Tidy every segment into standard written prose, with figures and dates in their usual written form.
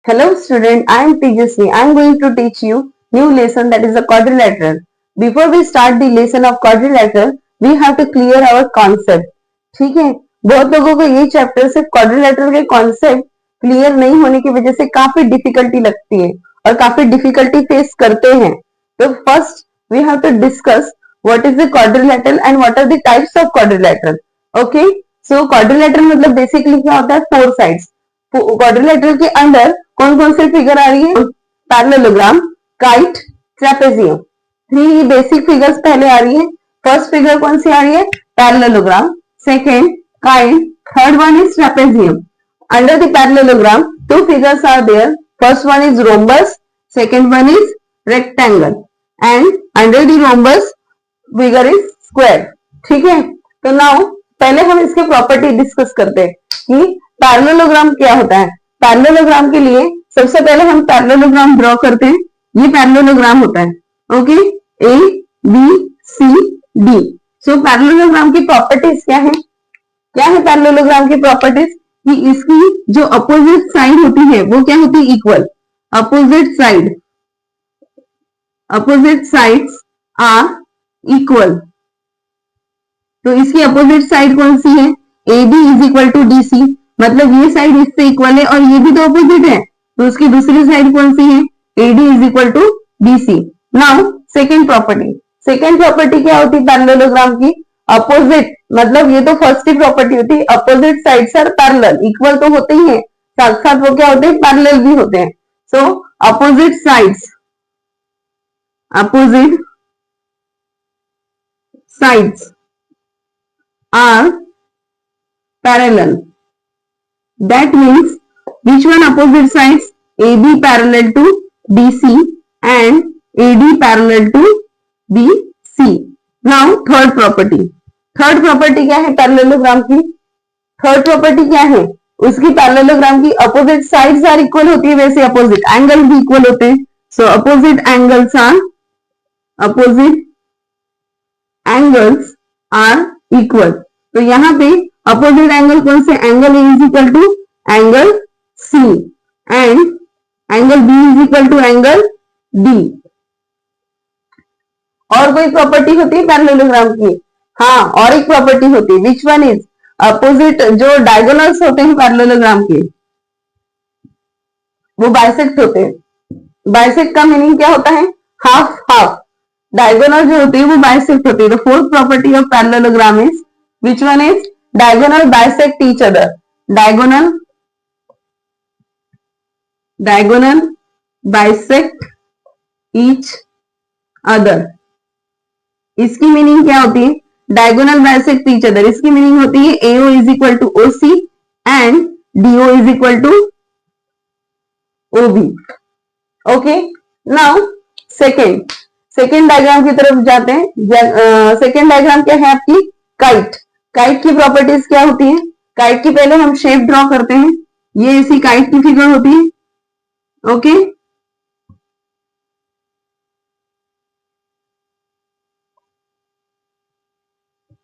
Hello student, I am Tejasvi. I am going to teach you new lesson that is the quadrilateral. Before we start the lesson of quadrilateral, we have to clear our concept. ठीक है, बहुत लोगों को ये chapter से quadrilateral के concept clear नहीं होने की वजह से काफी डिफिकल्टी लगती है और काफी डिफिकल्टी फेस करते हैं. तो first we have to discuss what is the quadrilateral and what are the types of quadrilateral. Okay, so quadrilateral मतलब बेसिकली क्या होता है, फोर साइड्स. क्वाड्रिलेटरल के अंदर कौन कौन से फिगर आ रही है, parallelogram, kite, trapezium. Three basic figures पहले आ रही है. फर्स्ट फिगर कौन सी आ रही है, parallelogram. Second kite, third one is trapezium. Under the parallelogram two figures are there. First one is rhombus, second one is rectangle, and under the rhombus figure is square. ठीक है, तो now पहले हम इसके property discuss करते हैं कि parallelogram क्या होता है. पैरेललोग्राम के लिए सबसे पहले हम पैरेललोग्राम ड्रॉ करते हैं. ये पैरेललोग्राम होता है. Okay, A B C D. So parallelogram की प्रॉपर्टीज क्या है, पैरेललोग्राम की प्रॉपर्टीज कि इसकी जो अपोजिट साइड होती है वो क्या होती है, equal. Opposite sides are equal. तो इसकी अपोजिट साइड कौन सी है, A B is equal to D C. मतलब ये साइड इससे इक्वल है और ये भी तो अपोजिट है, तो उसकी दूसरी साइड कौन सी है, A D is equal to D C. Now second property क्या होती है पैरेललोग्राम की, अपोजिट. मतलब ये तो फर्स्ट ही प्रॉपर्टी होती है, opposite sides are parallel. Equal तो होते ही है, साथ साथ वो क्या होते हैं, पैरेलल भी होते हैं. So opposite sides are parallel. That means which one opposite sides, AB parallel to DC and AD parallel to BC. Now third property क्या है पैरेललोग्राम की, उसकी पैरेललोग्राम की अपोजिट साइड्स आर इक्वल होती है, वैसे अपोजिट एंगल भी equal होते हैं. So opposite angles are equal. तो यहाँ पे अपोजिट एंगल कौन से, angle A is equal to angle C and angle B is equal to angle D. और कोई प्रॉपर्टी होती है पैरेललोग्राम की, हाँ और एक प्रॉपर्टी होती है, विच वन इज अपोजिट. जो डायगोनल्स होते हैं पैरेललोग्राम के वो बाइसेक्ट होते हैं. बाइसेक्ट का मीनिंग क्या होता है, हाफ हाफ. डायगोनल जो होती है वो बाइसेक्ट होती है. The fourth property of parallelogram is which one is diagonal bisect each other. diagonal bisect each other. इसकी मीनिंग क्या होती है, diagonal bisect each other इसकी मीनिंग होती है AO is equal to OC and DO is equal to OB. okay, now second diagram की तरफ जाते हैं. सेकेंड डायग्राम क्या है आपकी, काइट की प्रॉपर्टीज क्या होती है. काइट की पहले हम शेप ड्रॉ करते हैं. ये ऐसी काइट की फिगर होती है. ओके,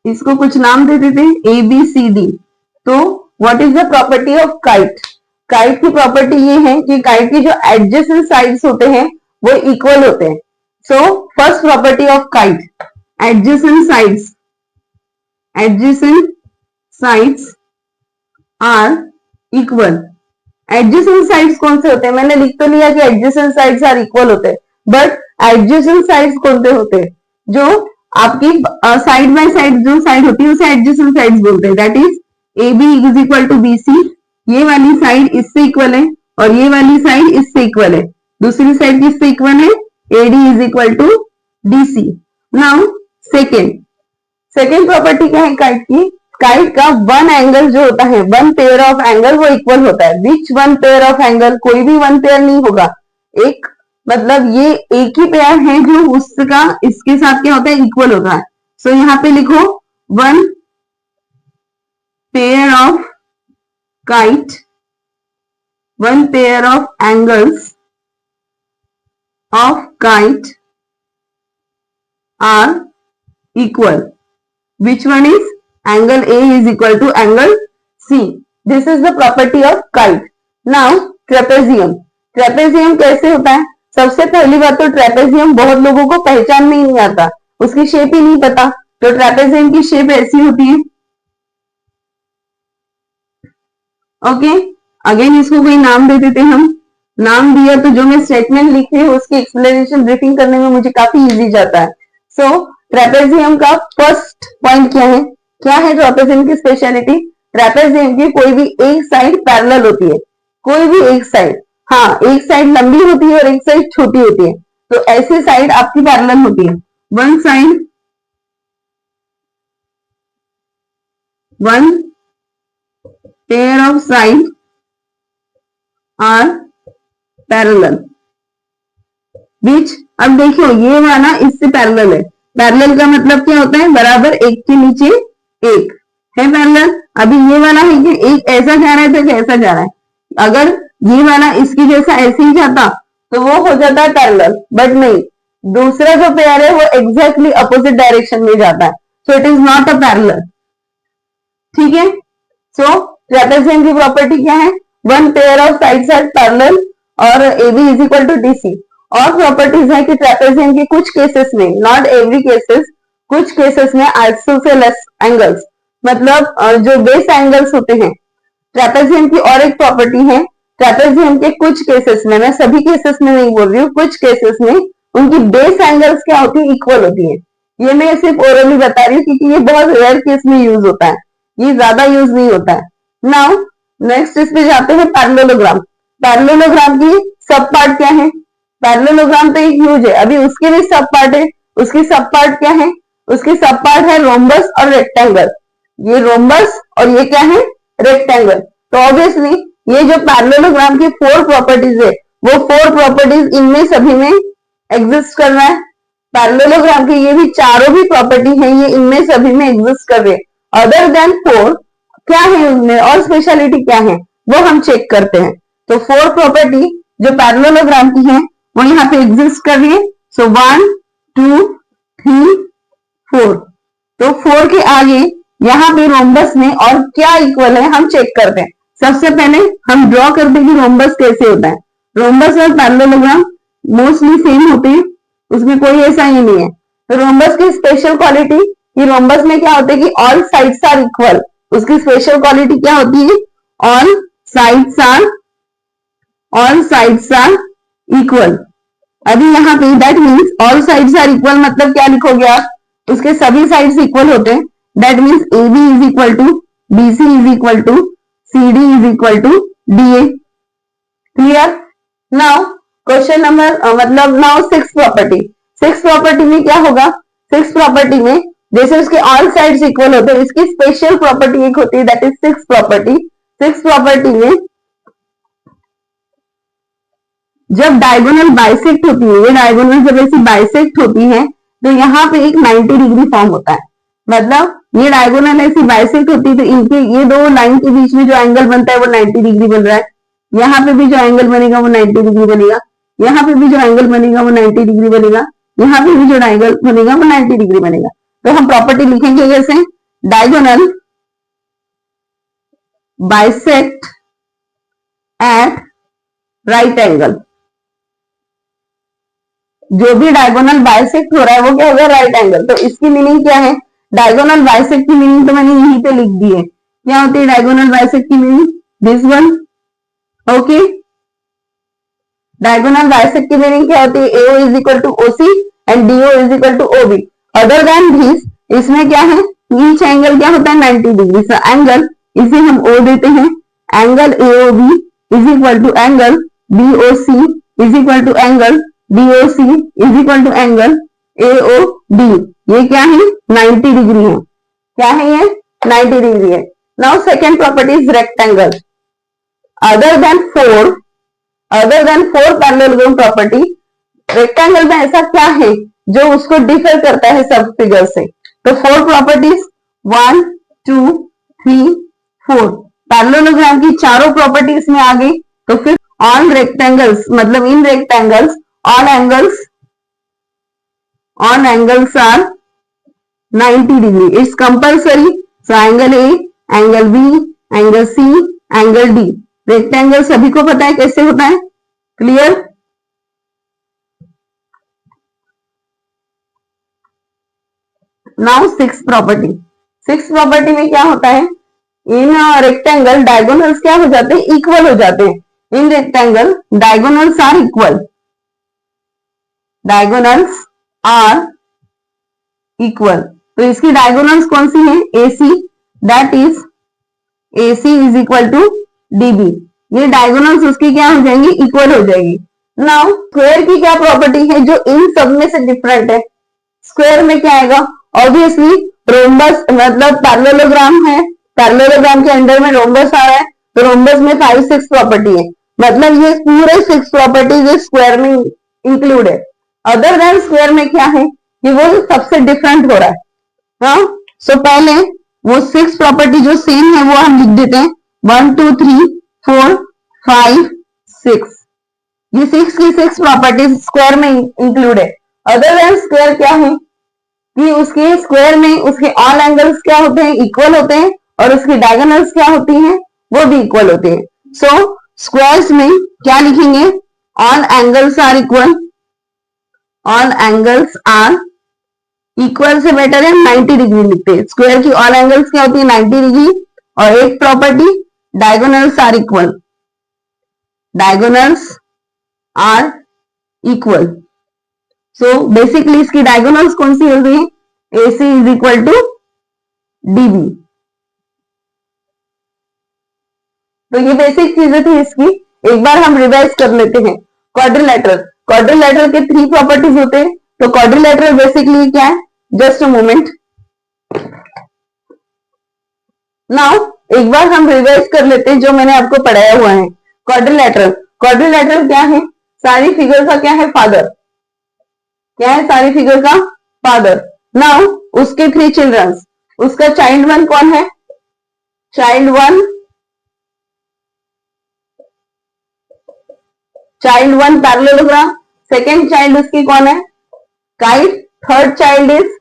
इसको कुछ नाम दे देते हैं, ए बी सी डी. तो what is the property of kite की प्रॉपर्टी ये है कि काइट की जो एडजेसेंट साइड्स होते हैं वो इक्वल होते हैं. So first property of kite, adjacent sides are equal. Adjacent sides कौन से होते हैं, मैंने लिख तो लिया कि एडजेसेंट साइड्स आर इक्वल होते हैं, बट एडजेसेंट साइड्स कौन से होते हैं, जो आपकी साइड बाय साइड जो साइड होती है उसे एडजेसेंट साइड्स बोलते हैं. That is A B is equal to B C. ये वाली साइड इससे इक्वल है और ये वाली साइड इससे इक्वल है. दूसरी साइड किससे इक्वल है, A D is equal to D C. Now second property क्या है काइट की, काइट का वन एंगल जो होता है, वन पेयर ऑफ एंगल वो इक्वल होता है. Which one pair of angle, कोई भी वन पेयर नहीं होगा. एक मतलब ये एक ही पेयर है जो उसका इसके साथ क्या होता है, इक्वल होता है. सो यहाँ पे लिखो one pair of kite, one pair of angles of kite are equal. Which one is, angle A is equal to angle C. This is the property of kite. Now trapezium. Trapezium कैसे होता है? सबसे पहली बात तो trapezium बहुत लोगों को पहचान में ही नहीं आता, उसकी शेप ही नहीं पता। तो ट्रेपेजियम की शेप ऐसी होती है। ओके, अगेन इसको कोई नाम दे देते हम। नाम दिया तो जो मैं स्टेटमेंट लिख रही हूँ उसकी एक्सप्लेनेशन ब्रीफिंग करने में मुझे काफी इजी जाता है। सो ट्रेपेजियम का फर्स्ट पॉइंट क्या है? क्या है ट्रेपेजियम की स्पेशलिटी? ट्रेपेजियम की कोई भी एक साइड पैरेलल होती है, कोई भी एक साइड। हाँ, एक साइड लंबी होती है और एक साइड छोटी होती है, तो ऐसी साइड आपकी पैरेलल होती है। One side, one pair of side are parallel which, अब देखियो ये वाला इससे पैरेलल है। पैरेलल का मतलब क्या होता है? बराबर एक के नीचे एक है पैरेलल। अभी ये वाला है कि एक ऐसा जा रहा है तो कैसा जा रहा है? अगर ये वाला इसकी जैसा ऐसे ही जाता तो वो हो जाता है पैरेलल, बट नहीं, दूसरा जो पेयर है वो एग्जैक्टली अपोजिट डायरेक्शन में जाता है, so it is not a parallel. ठीक है, सो ट्रेपेजियम की प्रॉपर्टी क्या है? One pair of sides are parallel और AB is equal to DC। और प्रॉपर्टीज है कि ट्रेपेजियम के कुछ केसेस में, नॉट एवरी केसेस, कुछ केसेस में आइसोसेलेस एंगल्स, मतलब जो बेस एंगल्स होते हैं। ट्रेपेजियम की और एक प्रॉपर्टी है, ट्रेपेजियम के कुछ केसेस में, मैं सभी केसेस में नहीं बोल रही हूँ, कुछ केसेस में उनकी बेस एंगल्स क्या होती है? इक्वल होती है। ये मैं सिर्फ ओरली बता रही हूँ क्योंकि ये बहुत रेयर केस में यूज होता है, ये ज्यादा यूज नहीं होता है। नाउ नेक्स्ट इस पे जाते हैं पैरेललोग्राम। पैरेललोग्राम की सब पार्ट क्या है? पैरेललोग्राम तो एक ह्यूज है, अभी उसके भी सब पार्ट है। उसकी सब पार्ट क्या है? उसकी सब पार्ट है रोम्बस और रेक्टेंगल। ये रोम्बस और ये क्या है? रेक्टेंगल। तो ऑब्वियसली ये जो पैरेललोग्राम की 4 प्रॉपर्टीज है, वो 4 प्रॉपर्टीज इनमें सभी में एग्जिस्ट कर रहा है। पैरेललोग्राम की ये भी चारों भी प्रॉपर्टी है, ये इनमें सभी में एग्जिस्ट कर रहे हैं। अदर देन 4 क्या है उनमें और स्पेशलिटी क्या है वो हम चेक करते हैं। तो 4 प्रॉपर्टी जो पैरेललोग्राम की है वो यहाँ पे एग्जिस्ट कर रही है। सो 1 2 3 4, तो 4 के आगे यहाँ पे रोम्बस में और क्या इक्वल है हम चेक करते हैं। सबसे पहले हम ड्रॉ करते हैं कि रोम्बस कैसे होता है। रोम्बस और पैरेललोग्राम मोस्टली सेम होते हैं, उसमें कोई ऐसा ही नहीं है। तो रोम्बस की स्पेशल क्वालिटी कि रोम्बस में क्या होता है कि ऑल साइड्स आर इक्वल। उसकी स्पेशल क्वालिटी क्या होती है? All sides are equal. अभी यहाँ पे that means all sides are equal मतलब क्या लिखोगे आप? उसके सभी साइड्स इक्वल होते हैं। That means AB is equal to BC is equal to CD is equal to DA। Clear? Now question number मतलब नाउ 6 प्रॉपर्टी। 6 प्रॉपर्टी में क्या होगा? 6 प्रॉपर्टी में जैसे उसके ऑल साइड्स इक्वल होते हैं, इसकी स्पेशल प्रॉपर्टी एक होती है दैट इज 6 प्रॉपर्टी। 6 प्रॉपर्टी में जब डायगोनल बाइसेक्ट होती है, ये डायगोनल जब ऐसी बाइसेक्ट होती है तो यहाँ पे एक 90 डिग्री फॉर्म होता है। मतलब ये डायगोनल ऐसी बाइसेक्ट होती है तो इनके ये दो लाइन के बीच में जो एंगल बनता है वो 90 डिग्री बन रहा है। यहाँ पे भी जो एंगल बनेगा वो 90 डिग्री बनेगा, यहाँ पे भी जो एंगल बनेगा वो 90 डिग्री बनेगा, यहाँ पे भी जो एंगल बनेगा वो 90 डिग्री बनेगा। तो हम प्रॉपर्टी लिखेंगे कैसे? Diagonal bisect at right angle. जो भी डायगोनल बाइसेक्ट हो रहा है वो क्या होगा? Right angle. तो इसकी मीनिंग क्या है? डायगोनल बाइसेक्ट की मीनिंग तो मैंने यहीं पे लिख दी है। क्या होती है डायगोनल बाइसेक्ट की meaning? This one. Okay, diagonal bisect की मीनिंग क्या होती है? AO is equal to OC and DO is equal to OB। Other than this इसमें क्या है? ईच एंगल क्या होता है? 90 डिग्री। सो एंगल इसे हम O देते हैं। Angle AOB is equal to angle BOC is equal to angle DOC is equal to angle AOD। ये क्या है? 90 डिग्री है। क्या है ये? 90 डिग्री है। Now second property is rectangle. Other than four parallelogram property, rectangle में ऐसा क्या है जो उसको डिफर करता है सब फिगर से? तो 4 प्रॉपर्टीज 1 2 3 4 पैरेललोग्राम की चारों प्रॉपर्टीज में आ गई। तो फिर ऑल रेक्टेंगल्स मतलब इन rectangles all angles are 90 degree. It's compulsory. So angle A, angle B, angle C, angle D. Rectangle सभी को पता है कैसे होता है? Clear? Now six property. Six property में क्या होता है, इन रेक्टेंगल डायगोनल्स क्या हो जाते हैं, इक्वल हो जाते हैं। In rectangle diagonals are equal, diagonals are equal. तो इसकी डायगोनल्स कौन सी है, AC, that is AC is equal to DB। ये डायगोनल्स उसकी क्या हो जाएंगी, इक्वल हो जाएगी। नाउ स्क्वायर की क्या प्रॉपर्टी है जो इन सब में से डिफरेंट है, स्क्वायर में क्या आएगा, ऑब्वियसली रोम्बस मतलब पैरेललोग्राम है, पैरेललोग्राम के अंडर में रोम्बस आ रहा है, तो रोम्बस में 5 6 प्रॉपर्टी है, मतलब ये पूरे 6 प्रॉपर्टीज स्क्वायर में इंक्लूड है। अदर देन स्क्वायर में क्या है कि वो सबसे डिफरेंट हो रहा है। हाँ, सो पहले वो 6 प्रॉपर्टी जो सेम है वो हम लिख देते हैं, 1 2 3 4 5 6। ये 6 की 6 प्रॉपर्टीज स्क्वायर में इंक्लूड है। अदर देन स्क्वायर क्या है कि उसके स्क्वायर में उसके ऑल एंगल्स क्या होते हैं, इक्वल होते हैं, और उसकी डायगोनल्स क्या होती हैं, वो भी इक्वल होते हैं। सो स्क्वायर्स में क्या लिखेंगे, all angles are equal, all angles are equal से बेटर है 90 डिग्री लिखते हैं। स्क्वायर की ऑल एंगल्स क्या होती है, 90 डिग्री। और एक property diagonals are equal, diagonals are equal. So basically इसकी डायगोनल्स कौन सी हो गई है, AC is equal to DB। तो ये बेसिक चीजें थी इसकी, एक बार हम रिवाइज कर लेते हैं। क्वाड्रिलेटरल, क्वाड्रिलेटरल के 3 प्रॉपर्टीज होते हैं। तो क्वाड्रिलेटरल बेसिकली क्या है, जस्ट अ मोमेंट। नाउ एक बार हम रिवाइज कर लेते हैं जो मैंने आपको पढ़ाया हुआ है। क्वाड्रिलेटरल, क्वाड्रिलेटरल क्या है, सारी फिगर का क्या है, फादर। क्या है, सारी फिगर का फादर। नाउ उसके 3 चिल्ड्रंस, उसका चाइल्ड 1 कौन है, child 1, child 1 parallelogram, second child उसकी कौन है, kite, third child is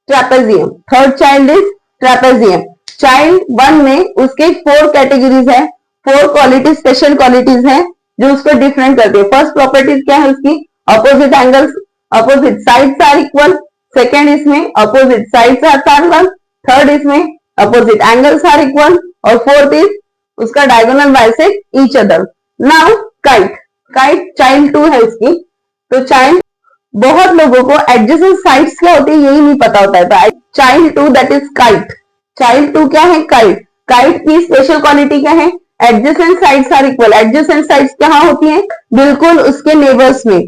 trapezium, third child is trapezium. Child 1 में उसके 4 कैटेगरीज है, 4 क्वालिटी स्पेशल क्वालिटीज है जो उसको डिफरेंट करती है। फर्स्ट प्रॉपर्टीज क्या है उसकी, opposite angles, opposite sides are equal. Second इसमें opposite sides are parallel. Third इसमें अपोजिट एंगल्स आर इक्वल। और फोर्थ इज उसका diagonal bisect each other. Now kite, kite child 2 है उसकी। तो चाइल्ड, बहुत लोगों को एडजेसेंट साइड्स क्या होती है यही नहीं पता होता है। तो child 2 that is kite, child 2 क्या है, काइट। काइट की स्पेशल क्वालिटी क्या है, adjacent sides are equal. Adjacent sides कहाँ होती हैं, बिल्कुल उसके नेबर्स में।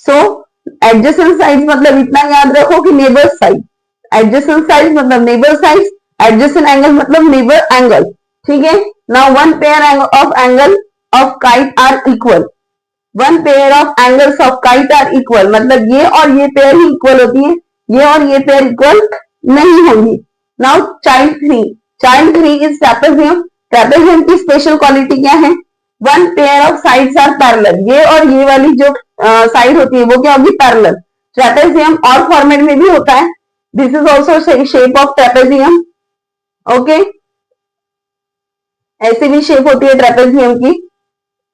सो एडजेसेंट साइड्स मतलब इतना याद रखो कि नेबर साइड, एडजेसेंट साइड्स मतलब नेबर साइड्स, एडजेसेंट एंगल मतलब नेबर एंगल। ठीक है, now one pair of angle of kite are equal, one pair of angles of kite are equal, मतलब ये और ये पेयर ही इक्वल होती है, ये और ये पेयर इक्वल नहीं होंगी। Now child 3, child 3 is trapezium. Trapezium की स्पेशल क्वालिटी क्या है, one pair of sides are parallel, ये और ये वाली जो साइड होती है वो क्या होगी, पैरेलल। ट्रेपेजियम और फॉर्मेट में भी होता है, this is also shape of trapezium. Okay, ऐसी भी शेप होती है ट्रेपेजियम की,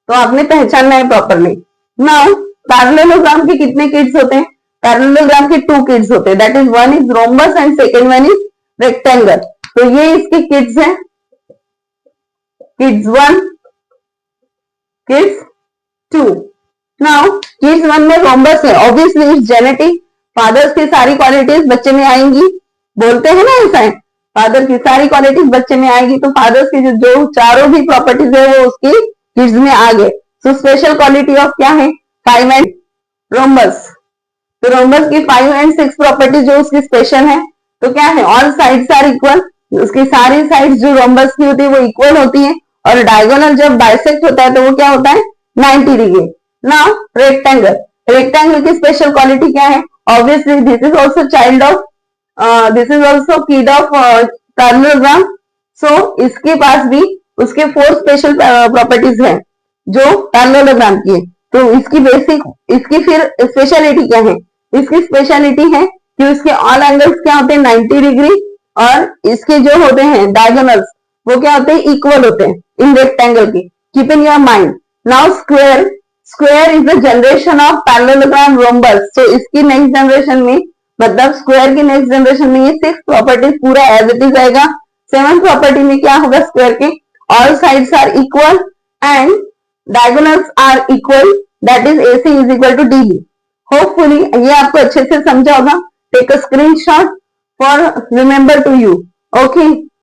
तो आपने पहचानना है प्रॉपरली। नाउ पैरेललोग्राम के कितने किड्स होते हैं, पैरेललोग्राम के 2 किड्स होते हैं, that is one is rhombus and second one is rectangle. तो ये इसके किड्स हैं, किड्स 1, किड्स 2। नाउ किड्स 1 में रोम्बस है, ऑब्वियसली इट्स जेनेटिक, फादर्स की सारी क्वालिटीज बच्चे में आएंगी, बोलते हैं ना ऐसा है, फादर की सारी क्वालिटीज बच्चे में आएगी। तो फादर्स की जो चारों भी प्रॉपर्टीज है वो उसकी किड्स में आ गए। सो स्पेशल क्वालिटी ऑफ क्या है, 5 एंड रोम्बस। तो रोम्बस की 5 एंड 6 प्रॉपर्टी जो उसकी स्पेशल है, तो क्या है, ऑल साइड्स आर इक्वल, उसकी सारी साइड्स जो रोम्बस की होती है वो इक्वल होती है। और डायगोनल जब बाइसेक्ट होता है तो वो क्या होता है, 90 डिग्री। नाउ रेक्टेंगल, रेक्टेंगल की स्पेशल क्वालिटी क्या है, obviously this is also child of, this is also kid of parallelogram. So इसके पास भी उसके 4 स्पेशल प्रॉपर्टीज हैं जो पैरेललोग्राम की है। तो इसकी बेसिक, इसकी फिर स्पेशलिटी क्या है, इसकी स्पेशलिटी है कि उसके ऑल एंगल्स क्या होते हैं, 90 डिग्री, और इसके जो होते हैं डायगोनल्स वो क्या होते हैं, इक्वल होते हैं इन रेक्टेंगल की। Keep in your mind, now square, square is the generation of parallelogram rhombus. तो इसकी नेक्स्ट जनरेशन में, मतलब स्क्वायर की नेक्स्ट जनरेशन में ये 6 प्रॉपर्टीज पूरा एज इट इज आएगा। 7th प्रॉपर्टी में क्या होगा स्क्वायर के, all sides are equal and diagonals are equal, that is AC is equal to DB। Hopefully ये आपको अच्छे से समझा होगा। Take a screenshot for remember to you. Okay.